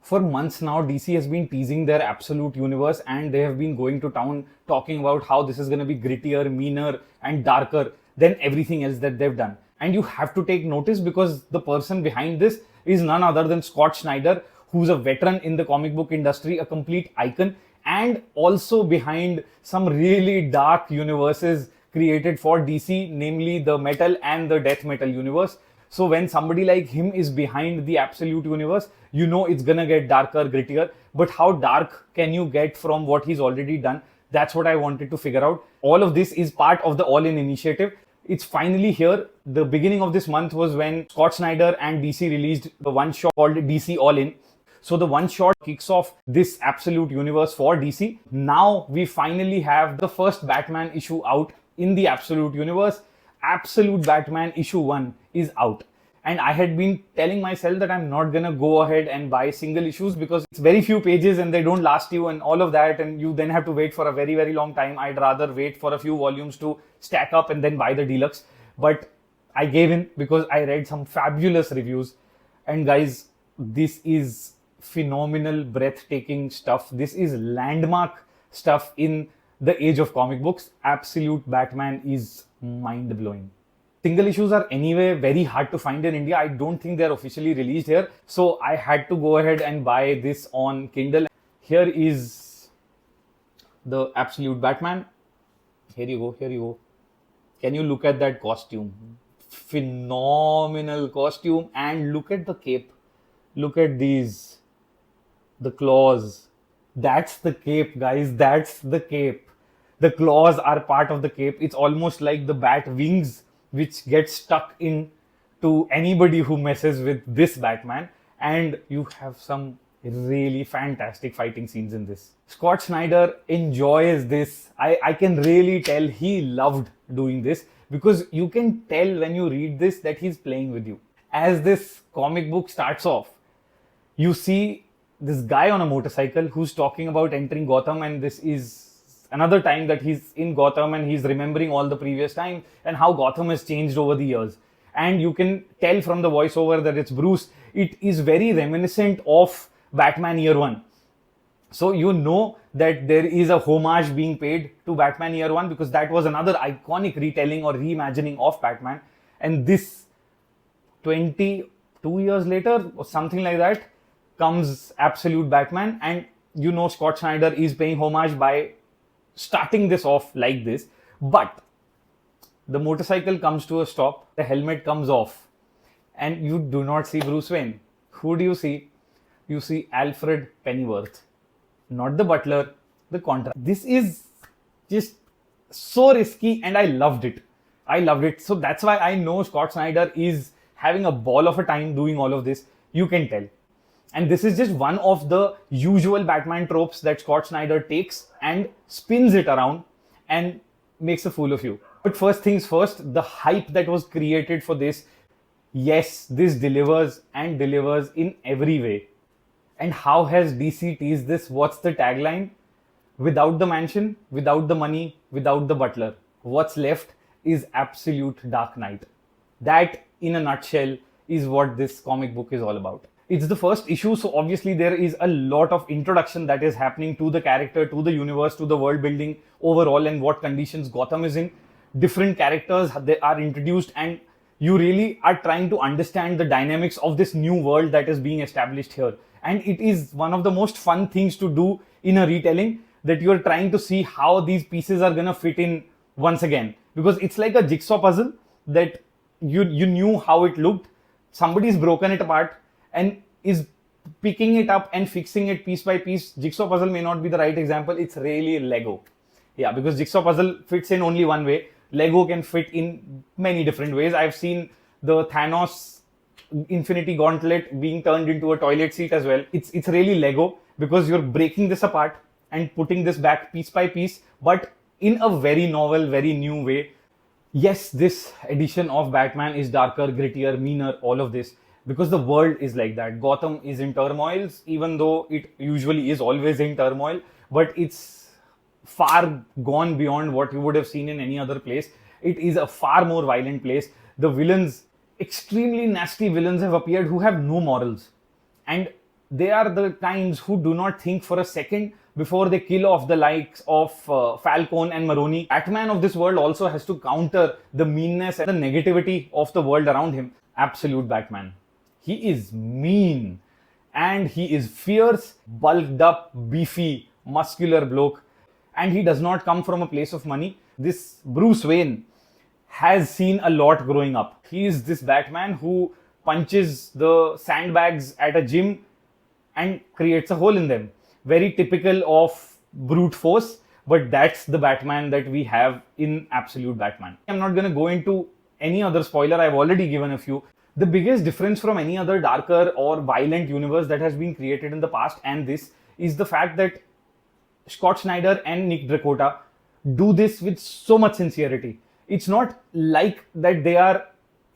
For months now, DC has been teasing their absolute universe, and they have been going to town talking about how this is going to be grittier, meaner, and darker than everything else that they've done. And you have to take notice because the person behind this is none other than Scott Snyder, who's a veteran in the comic book industry, a complete icon, and also behind some really dark universes created for DC, namely the metal and the death metal universe. So when somebody like him is behind the absolute universe, you know it's gonna get darker, grittier. But how dark can you get from what he's already done? That's what I wanted to figure out. All of this is part of the All In initiative. It's finally here. The beginning of this month was when Scott Snyder and DC released the one shot called DC All In. So the one shot kicks off this absolute universe for DC. Now we finally have the first Batman issue out in the absolute universe. Absolute Batman issue 1 is out. And I had been telling myself that I'm not gonna go ahead and buy single issues because it's very few pages and they don't last you and all of that, and you then have to wait for a very, very long time. I'd rather wait for a few volumes to stack up and then buy the deluxe. But I gave in because I read some fabulous reviews. And guys, this is phenomenal, breathtaking stuff. This is landmark stuff in the age of comic books. Absolute Batman is mind-blowing. Single issues are anyway very hard to find in India. I don't think they're officially released here. So I had to go ahead and buy this on Kindle. Here is the Absolute Batman. Here you go, here you go. Can you look at that costume? Phenomenal costume. And look at the cape. Look at these. The claws. That's the cape, guys. That's the cape. The claws are part of the cape. It's almost like the bat wings, which get stuck in to anybody who messes with this Batman. And you have some really fantastic fighting scenes in this. Scott Snyder enjoys this. I can really tell he loved doing this because you can tell when you read this that he's playing with you. As this comic book starts off, you see this guy on a motorcycle who's talking about entering Gotham, and this is another time that he's in Gotham and he's remembering all the previous time and how Gotham has changed over the years. And you can tell from the voiceover that it's Bruce. It is very reminiscent of Batman Year One. So you know that there is a homage being paid to Batman Year One because that was another iconic retelling or reimagining of Batman. And this 22 years later or something like that comes Absolute Batman, and you know Scott Snyder is paying homage by starting this off like this. But the motorcycle comes to a stop, the helmet comes off, and you do not see Bruce Wayne. Who do you see? You see Alfred Pennyworth. Not the butler, the contract. This is just so risky and I loved it. I loved it. So that's why I know Scott Snyder is having a ball of a time doing all of this. You can tell. And this is just one of the usual Batman tropes that Scott Snyder takes and spins it around and makes a fool of you. But first things first, the hype that was created for this, yes, this delivers and delivers in every way. And how has DC teased this? What's the tagline? Without the mansion, without the money, without the butler, what's left is absolute darkknight. That, in a nutshell, is what this comic book is all about. It's the first issue, so obviously there is a lot of introduction that is happening to the character, to the universe, to the world building overall, and what conditions Gotham is in. Different characters they are introduced, and you really are trying to understand the dynamics of this new world that is being established here. And it is one of the most fun things to do in a retelling, that you're trying to see how these pieces are gonna fit in once again. Because it's like a jigsaw puzzle that you knew how it looked. Somebody's broken it apart and is picking it up and fixing it piece by piece. Jigsaw puzzle may not be the right example. It's really Lego. Yeah, because jigsaw puzzle fits in only one way. Lego can fit in many different ways. I've seen the Thanos Infinity Gauntlet being turned into a toilet seat as well. It's really Lego because you're breaking this apart and putting this back piece by piece, but in a very novel, very new way. Yes, this edition of Batman is darker, grittier, meaner, all of this, because the world is like that. Gotham is in turmoil, even though it usually is always in turmoil, but it's far gone beyond what you would have seen in any other place. It is a far more violent place. The villains, extremely nasty villains, have appeared who have no morals. And they are the kinds who do not think for a second before they kill off the likes of Falcone and Maroni. Batman of this world also has to counter the meanness and the negativity of the world around him. Absolute Batman. He is mean and he is fierce, bulked up, beefy, muscular bloke, and he does not come from a place of money. This Bruce Wayne has seen a lot growing up. He is this Batman who punches the sandbags at a gym and creates a hole in them. Very typical of brute force, but that's the Batman that we have in Absolute Batman. I'm not going to go into any other spoiler, I've already given a few. The biggest difference from any other darker or violent universe that has been created in the past and this is the fact that Scott Snyder and Nick Dracota do this with so much sincerity. It's not like that they are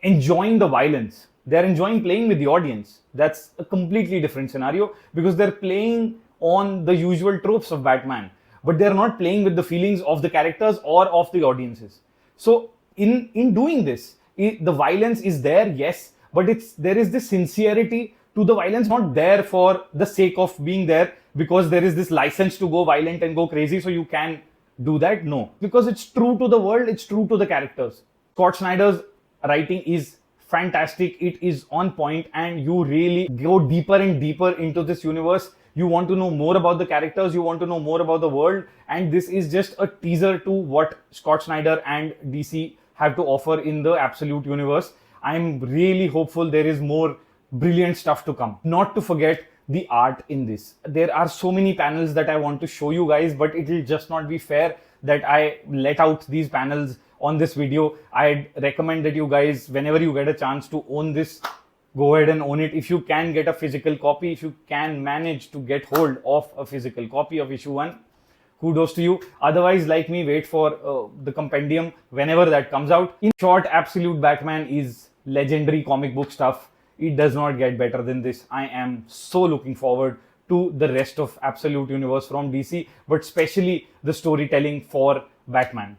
enjoying the violence. They're enjoying playing with the audience. That's a completely different scenario because they're playing on the usual tropes of Batman, but they're not playing with the feelings of the characters or of the audiences. So in doing this, the violence is there, yes, but there is this sincerity to the violence, not there for the sake of being there because there is this license to go violent and go crazy so you can do that. No, because it's true to the world, it's true to the characters. Scott Snyder's writing is fantastic, it is on point, and you really go deeper and deeper into this universe. You want to know more about the characters, you want to know more about the world, and this is just a teaser to what Scott Snyder and DC have to offer in the Absolute universe. I'm really hopeful there is more brilliant stuff to come. Not to forget the art in this. There are so many panels that I want to show you guys, but it will just not be fair that I let out these panels on this video. I'd recommend that you guys, whenever you get a chance to own this, go ahead and own it. If you can get a physical copy, if you can manage to get hold of a physical copy of issue 1, kudos to you. Otherwise, like me, wait for the compendium whenever that comes out. In short, Absolute Batman is legendary comic book stuff. It does not get better than this. I am so looking forward to the rest of Absolute Universe from DC, but especially the storytelling for Batman.